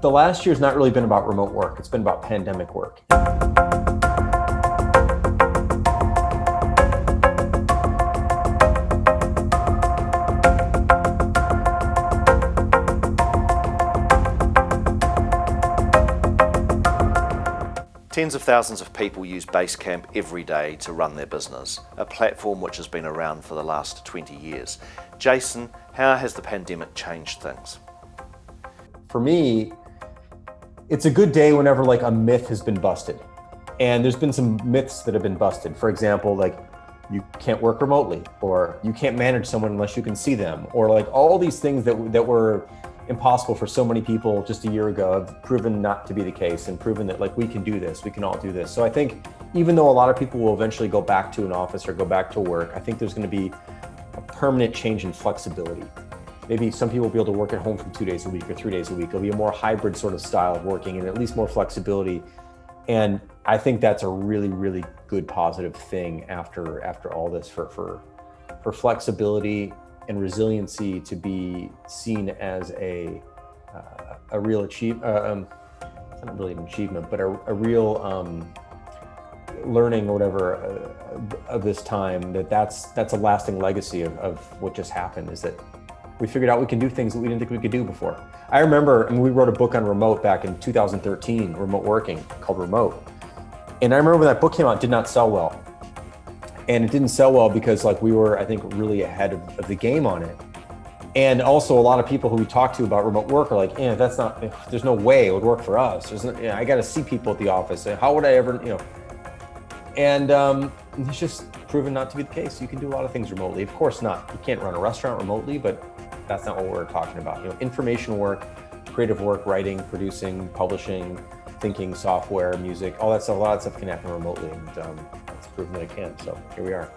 the last year's not really been about remote work. It's been about pandemic work. Tens of thousands of people use Basecamp every day to run their business, a platform which has been around for the last 20 years. Jason, how has the pandemic changed things? For me, it's a good day whenever like a myth has been busted. And there's been some myths that have been busted. For example, like you can't work remotely, or you can't manage someone unless you can see them, or like all these things that were impossible for so many people just a year ago have proven not to be the case, and proven that like we can do this, we can all do this. So I think even though a lot of people will eventually go back to an office or go back to work, I think there's going to be a permanent change in flexibility. Maybe some people will be able to work at home from 2 days a week or 3 days a week. It'll be a more hybrid sort of style of working and at least more flexibility. And I think that's a really, really good positive thing after all this for flexibility and resiliency to be seen as a real achievement, not really an achievement, but a real learning or whatever of this time, that's a lasting legacy of what just happened, is that we figured out we can do things that we didn't think we could do before. I remember, we wrote a book on remote back in 2013, remote working, called Remote. And I remember when that book came out, it did not sell well. And it didn't sell well because like we were, I think, really ahead of the game on it. And also a lot of people who we talked to about remote work are like, there's no way it would work for us. I got to see people at the office. How would I ever, And it's just proven not to be the case. You can do a lot of things remotely. Of course not. You can't run a restaurant remotely, but that's not what we're talking about. Information work, creative work, writing, producing, publishing, thinking, software, music, all that stuff, a lot of stuff can happen remotely. And it's proven that it can. So here we are.